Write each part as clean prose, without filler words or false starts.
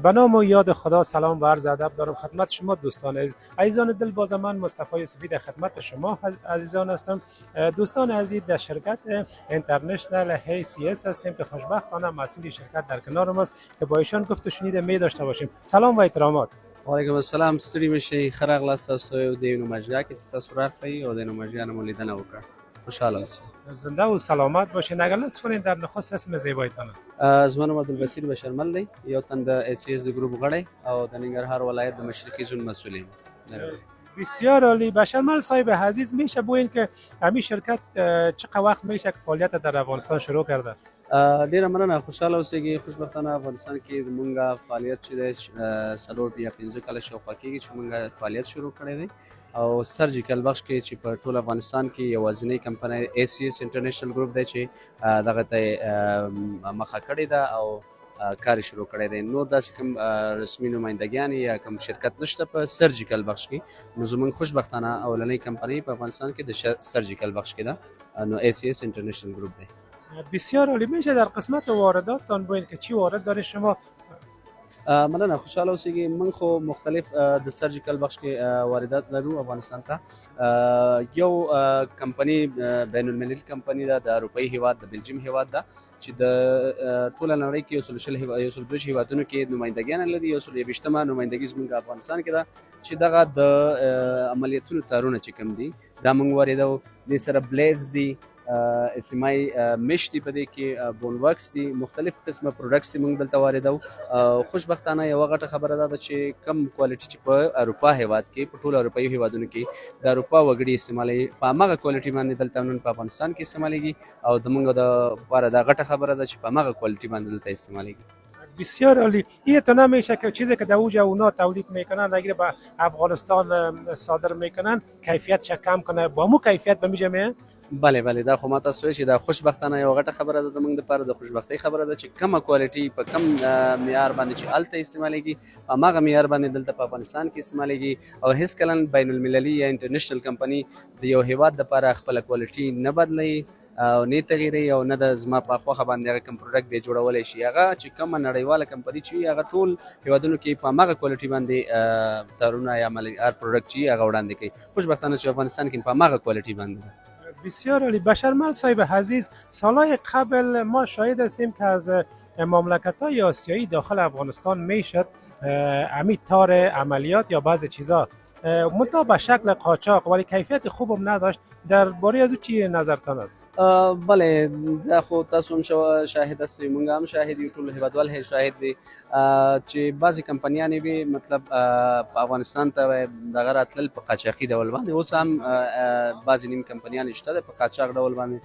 به نام و یاد خدا سلام و عرض ادب دارم خدمت شما دوستان عزیزان دل. باز من مصطفی یوسفی در خدمت شما عزیزان هستم. دوستان عزیز، در شرکت اینترنشنال HCS هستیم که خوشبختانه مسئول شرکت در کنار ماست که با ایشان گفت و شنید می داشته باشیم. سلام و احترامات. وعلیکم السلام. ستړي مشي خراغ لاست تاسو د یو مجله کې چې تاسو راغلی او د یو مجله نه لیدنه وکړه. خوشحاله اوسئ. زنده و سلامت باشین. اگر لطف کنین در نخست اسم زیبایتان. زما نوم عبدالبصیر بشرمل دی، یو تن د HCS د ګروپ غړی او د ننګرهار ولایت د مشرقي زون مسئول یم. بسیار عالی. بشرمل صاحب عزیز، میشه بگوین که همین شرکت چقدر وقت میشه که فعالیت در افغانستان شروع کرده؟ ډیره مننه. خوشحاله اوسئ. خوشبختانه افغانستان کې زموږ فعالیت چې دی 4 یا 5 کاله شاوخوا کېږي چې موږ فعالیت شروع کړی دی او سرجیکل بخش کې چې په ټول افغانستان کې یوازینی کمپنۍ HCS انټرنیشنل ګروپ دی چې دغه ته مخه کړې ده او کار شروع کړی دی. نور داسې کوم رسمي نمایندګیان یا کوم شرکت نشته په سرجیکل بخش کې. نو زموږ خوشبختانه اولنۍ کمپنۍ په افغانستان کې د سرجیکل بخش کې ده، نو HCS انټرنیشنل ګروپ دی. بسیار عالی. میشه در قسمت وارداتتان بگوین که چی وارد دارید شما؟ مننه. خوشحاله اوسئ. من خو مختلف د سرجیکل بخش کې واردات لرو افغانستان ته. یو کمپنی بین المللي کمپنی ده د اروپایي هیواد د بلجیم هیواد ده چې د ټوله نړۍ کې 102 هیوادونو کې نمایندګیان لري. 120مه نمایندګي زموږ افغانستان کې ده چې دغه د عملیاتونو تارونه چې کوم دي دا موږ واردوو. دې سره بلیډز دي، SMI مش دي، په دې کې بون ورکس دي، مختلف قسمه پروډکټس موږ دلته واردوو. خوشبختانه یوه غټه خبره ده چې کم کوالټي چې په اروپا هیواد کې په ټولو اروپایي هیوادونو کې د اروپا وګړي استعمالوي په هماغه کوالټي باندې دلته نن په افغانستان کې استعمالیږي او زموږ دپاره دا غټه خبره ده چې په هماغه کوالټي باندې دلته استعمالیږي. بسیار عالی. این تو نمیشه که چیزی که در اوج اونا تولید میکنن اگر به افغانستان صادر میکنن کیفیتش کم کنه، با مو کیفیت به میجمه؟ بله دا خو ما تاسو وایي چې دا خوشبختانه یوه غټه خبره ده زموږ دپاره، د خوشبختۍ خبره ده چې کومه کوالټي په کم معیار باندې چې هلته استعمالیږي په هماغه معیار باندې دلته په افغانستان کې استعمالیږي او هېڅکله بین المللي یا انټرنیشنل کمپني د یو هیواد دپاره خپله کوالټي نه بدلوي او نه تغیروي او نه د زما په خوښه باندې هغه کوم پروډکټ بیا جوړولی شي. هغه چې کومه نړیواله کمپني چې هغه ټول هیوادونو کې په هماغه کوالټي باندې تارونه یا هر پروډکټ چې هغه وړاندې کوي. خوشبختانه چې افغانستان کې په هماغه کوالټي باندې ده. بسیار عالی. بشرمل صاحب عزیز، سالهای قبل ما شاهد هستیم که از مملکت‌های آسیایی داخل افغانستان میشد امید تار عملیات یا بعضی چیزا منتها به شکل قاچاق ولی کیفیت خوبم نداشت. درباره از او چی نظرتان است؟ بله دا خو تاسو هم شاهد هستئ، موږ هم شاهد یو، ټول هیوادوال شاهد دي چې بعضې کمپنیانې وې مطلب په افغانستان ته دغه راتلل په قاچاقي ډول باندې. اوس هم بعضې نیم کمپنیانې شته ده په قاچاق ډول باندې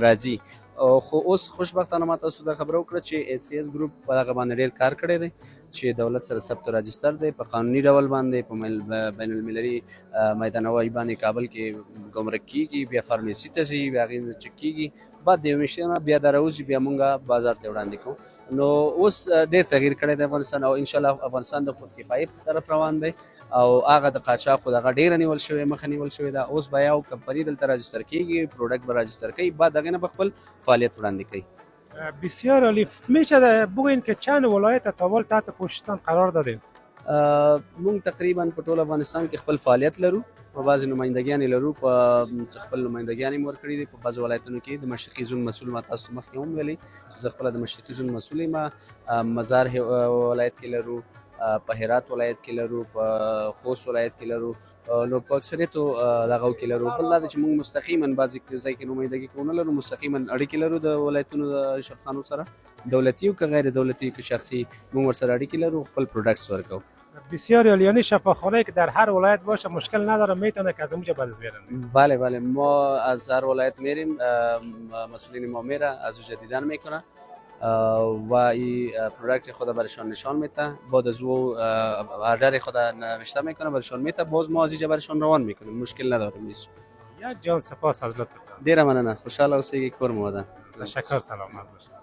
راځي. خو اوس خوشبختانه ما تاسو دا خبره وکړه چې HCS ګروپ په هغه باندې ډېر کار کړی دی چې دولت سره ثبت و راجستر دی په قانوني ډول باندې په بین المللي میدانوي باندې کابل کې ګمرک کېږي، بیا فارمیسي ته ځي، بیا هغې نه چک کېږي، بعد د یو میاشتې نه بیا دا راوځي، بیا موږ بازار ته وړاندې کوو. نو اوس ډېر تغییر کړی دی افغانستان او انشاءالله افغانستان د خودکفایي په طرف روان دی او هغه د قاچاق خو دغه ډېره نیول شوې، مخه نیول شوې ده. اوس به یو کمپني دلته راجستر کېږي، پروډکټ به راجستر کوي، بعد هغې نه به خپل فعالیت وړاندې کوي. بسیار عالی. میشه بگوین که چند ولایت تاول تحت پوششتان قرار دادیم؟ موږ تقریبا په ټول افغانستان کې خپل فعالیت لرو، په بعضې نمایندګیانې لرو، په خپل نمایندګیانې مې ورکړي دي په بعضو ولایتونو کې. د مشرقي زون مسؤل ما تاسو مخکې هم ویلي چې زه خپله د مشرقي زون مسؤل یم. مزار ولایت کې لرو، په هرات ولایت کې لرو، په خوست ولایت کې لرو، نو په اکثریتو دغو کې لرو. بل دا ده چې موږ مستقیما بعضې ځای کې نمایندګي کوو نه لرو، مستقیما اړیکې لرو د ولایتونو د شخصانو سره، دولتي او که غیر دولتي که شخصي، موږ ورسره اړیکې لرو، خپل پروډکټس ورکوو. بسیار عالی. یعنی شفاخانه که در هر ولایت باشه مشکل نداره، میتونه که از اونجا بدز بیارن؟ بله ما از هر ولایت میریم، مسئولین ما میره از اونجا دیدن میکنه و این پروڈکت خود برشان نشان میده. بعد از او آردر خود نوشته میکنه برشان میده، باز ما از اینجا برشان روان میکنیم، مشکل نداریم. نیست. یک جان سپاس از لطفتان. دیره مننه. خوشحال اوسئ. کور مو ودان. تشکر. سلامت باشید.